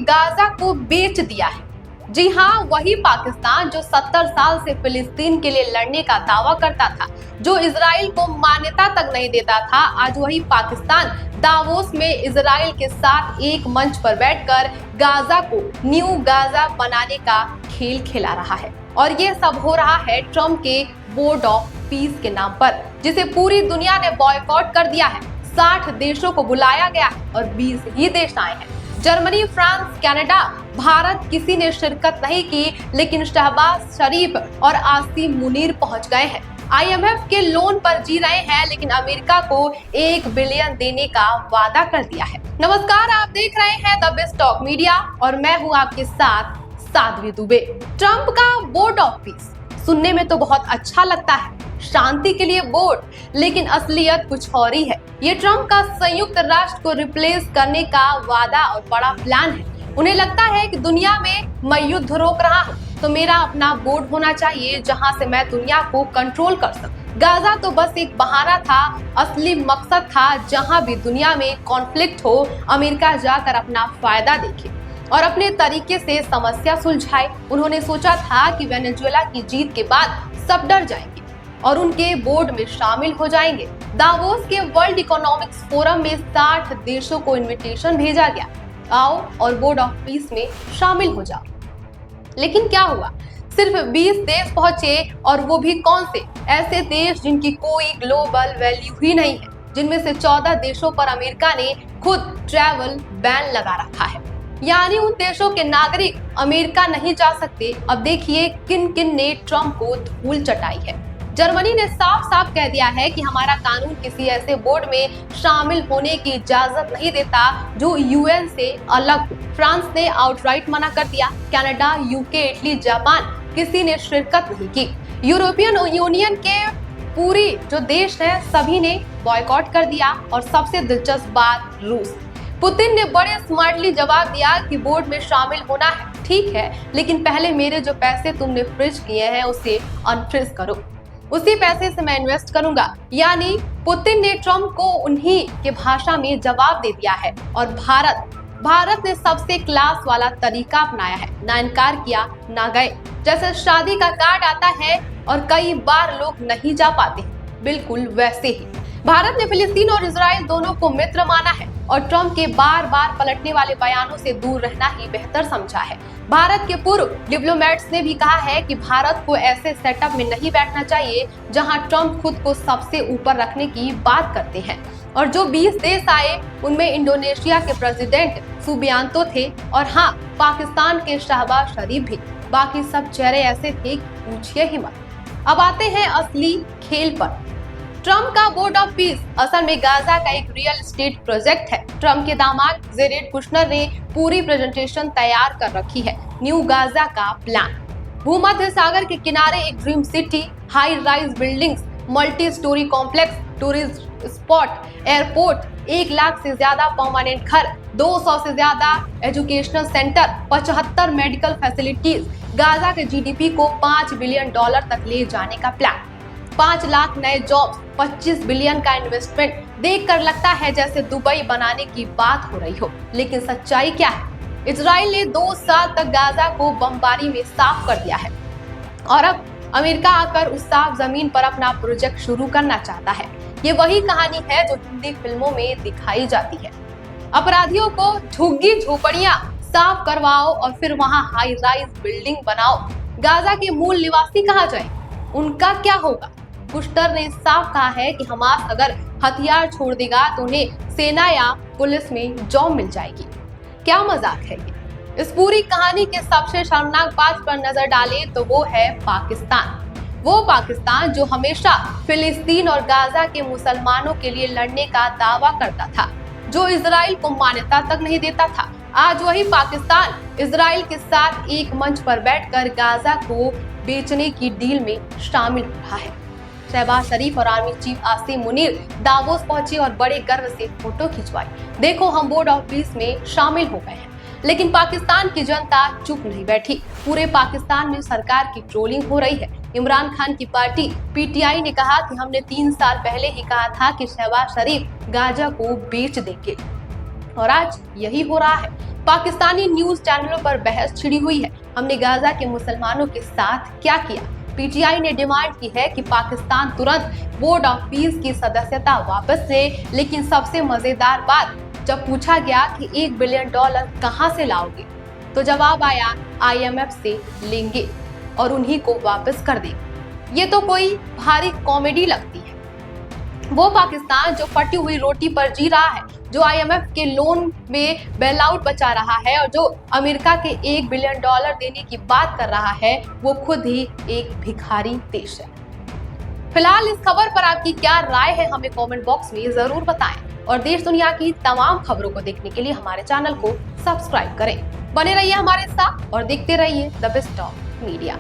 Gaza को बेच दिया है। जी हाँ, वही पाकिस्तान जो 70 साल से फिलिस्तीन के लिए लड़ने का दावा करता था, जो इजराइल को मान्यता तक नहीं देता था, आज वही पाकिस्तान दावोस में इजराइल के साथ एक मंच पर बैठकर गाजा को न्यू गाजा बनाने का खेल खेला रहा है। और ये सब हो रहा है ट्रम्प के बोर्ड ऑफ पीस के नाम पर, जिसे पूरी दुनिया ने बॉयकॉट कर दिया है। 60 देशों को बुलाया गया है और 20 ही देश आए हैं। जर्मनी, फ्रांस, कनाडा, भारत किसी ने शिरकत नहीं की, लेकिन शहबाज शरीफ और आसिम मुनीर पहुंच गए हैं। IMF के लोन पर जी रहे हैं, लेकिन अमेरिका को 1 बिलियन देने का वादा कर दिया है। नमस्कार, आप देख रहे हैं द बेस्ट टॉक मीडिया और मैं हूं आपके साथ साध्वी दुबे। ट्रम्प का बोर्ड ऑफ पीस सुनने में तो बहुत अच्छा लगता है, शांति के लिए वोट, लेकिन असलियत कुछ और ही है। ये ट्रम्प का संयुक्त राष्ट्र को रिप्लेस करने का वादा और बड़ा प्लान है। उन्हें लगता है कि दुनिया में मैं युद्ध रोक रहा हूँ, तो मेरा अपना बोर्ड होना चाहिए जहां से मैं दुनिया को कंट्रोल कर सकूं। गाजा तो बस एक बहाना था, असली मकसद था जहां भी दुनिया में कॉन्फ्लिक्ट हो, अमेरिका जाकर अपना फायदा देखे और अपने तरीके से समस्या सुलझाए। उन्होंने सोचा था कि वेनेजुएला की जीत के बाद सब डर जाएंगे और उनके बोर्ड में शामिल हो जाएंगे। दावोस के वर्ल्ड इकोनॉमिक्स फोरम में 60 देशों को इनविटेशन भेजा गया, आओ और बोर्ड ऑफ पीस में शामिल हो जाओ। लेकिन क्या हुआ? सिर्फ 20 देश पहुंचे, और वो भी कौन से? ऐसे देश जिनकी कोई ग्लोबल वैल्यू ही नहीं है, जिनमें से 14 देशों पर अमेरिका ने खुद ट्रैवल बैन लगा रखा है, यानी उन देशों के नागरिक अमेरिका नहीं जा सकते। अब देखिए किन किन ने ट्रम्प को धूल चटाई है। जर्मनी ने साफ साफ कह दिया है कि हमारा कानून किसी ऐसे बोर्ड में शामिल होने की इजाजत नहीं देता जो UN से अलग हो। फ्रांस ने आउटराइट मना कर दिया। कनाडा, UK, इटली, जापान किसी ने शिरकत नहीं की। यूरोपियन यूनियन के पूरी जो देश है सभी ने बॉयकॉट कर दिया। और सबसे दिलचस्प बात, रूस। पुतिन ने बड़े स्मार्टली जवाब दिया कि बोर्ड में शामिल होना है, ठीक है, लेकिन पहले मेरे जो पैसे तुमने फ्रीज किए हैं उसे अनफ्रीज करो, उसी पैसे से मैं इन्वेस्ट करूंगा। यानी पुतिन ने ट्रम्प को उन्हीं के भाषा में जवाब दे दिया है। और भारत ने सबसे क्लास वाला तरीका अपनाया है, ना इनकार किया ना गए। जैसे शादी का कार्ड आता है और कई बार लोग नहीं जा पाते, बिल्कुल वैसे ही भारत ने फिलिस्तीन और इजराइल दोनों को मित्र माना है और ट्रम्प के बार बार पलटने वाले बयानों से दूर रहना ही बेहतर समझा है। भारत के पूर्व डिप्लोमेट्स ने भी कहा है कि भारत को ऐसे सेटअप में नहीं बैठना चाहिए जहां ट्रम्प खुद को सबसे ऊपर रखने की बात करते हैं। और जो 20 देश आए उनमें इंडोनेशिया के प्रेसिडेंट सुबियांतो थे और हाँ, पाकिस्तान के शहबाज शरीफ भी। बाकी सब चेहरे ऐसे थे कि पूछिए ही मत। अब आते हैं असली खेल पर। ट्रम्प का बोर्ड ऑफ पीस असल में गाजा का एक रियल एस्टेट प्रोजेक्ट है। ट्रम्प के दामाद जेरेड कुशनर ने पूरी प्रेजेंटेशन तैयार कर रखी है। न्यू गाजा का प्लान, भूमध्य सागर के किनारे एक dream city, high rise buildings, multi storey complex, tourist spot, airport, 1 lakh से ज्यादा परमानेंट घर, 200 से ज्यादा educational centre, 75 medical facilities, Gaza के GDP को $5 बिलियन तक ले जाने का प्लान, 5 लाख नए जॉब्स, 25 बिलियन का इन्वेस्टमेंट। देखकर लगता है जैसे दुबई बनाने की बात हो रही हो, लेकिन सच्चाई क्या है? इजराइल ने 2 साल तक गाजा को बमबारी में साफ कर दिया है और अब अमेरिका आकर उस साफ जमीन पर अपना प्रोजेक्ट शुरू करना चाहता है। ये वही कहानी है जो हिंदी फिल्मों में दिखाई जाती है। अपराधियों को झुग्गी झोपड़ियां साफ करवाओ और फिर वहां हाई राइज बिल्डिंग बनाओ। गाजा के मूल निवासी कहाँ जाए? उनका क्या होगा? कुशनर ने साफ कहा है कि हमास अगर हथियार छोड़ देगा तो उन्हें सेना या पुलिस में जॉब मिल जाएगी। क्या मजाक है ये? इस पूरी कहानी के सबसे शर्मनाक बात पर नजर डालें तो वो है पाकिस्तान। वो पाकिस्तान जो हमेशा फिलिस्तीन और गाजा के मुसलमानों के लिए लड़ने का दावा करता था, जो इजराइल को मान्यता तक नहीं देता था। आज वही पाकिस्तान इजराइल के साथ एक मंच पर बैठकर गाजा को बेचने की डील में शामिल हो रहा है। शहबाज शरीफ और army chief Asim Munir Davos पहुंचे और बड़े गर्व से फोटो खिंचवाई। देखो हम बोर्ड ऑफ पीस में शामिल हो गए हैं। लेकिन पाकिस्तान की जनता चुप नहीं बैठी। पूरे पाकिस्तान में सरकार की ट्रोलिंग हो रही है। इमरान खान की पार्टी PTI ने कहा कि हमने 3 साल पहले ही कहा था कि शहबाज शरीफ गाजा को बेच देंगे और आज यही हो रहा है। पाकिस्तानी न्यूज चैनलों पर बहस छिड़ी हुई है। हमने गाजा के मुसलमानों के साथ क्या किया? पीटीआई ने डिमांड की है कि पाकिस्तान तुरंत बोर्ड ऑफ पीस की सदस्यता वापस ले। लेकिन सबसे मजेदार बात, जब पूछा गया कि $1 बिलियन कहां से लाओगे, तो जवाब आया IMF से लेंगे और उन्हीं को वापस कर देंगे। ये तो कोई भारी कॉमेडी लगती है। वो पाकिस्तान जो फटी हुई रोटी पर जी रहा है, जो IMF के लोन में बेल आउट बचा रहा है और जो अमेरिका के $1 बिलियन देने की बात कर रहा है, वो खुद ही एक भिखारी देश है। फिलहाल इस खबर पर आपकी क्या राय है, हमें कमेंट बॉक्स में जरूर बताएं और देश दुनिया की तमाम खबरों को देखने के लिए हमारे चैनल को सब्सक्राइब करें। बने रहिए हमारे साथ और देखते रहिए द बेस्ट ऑफ मीडिया।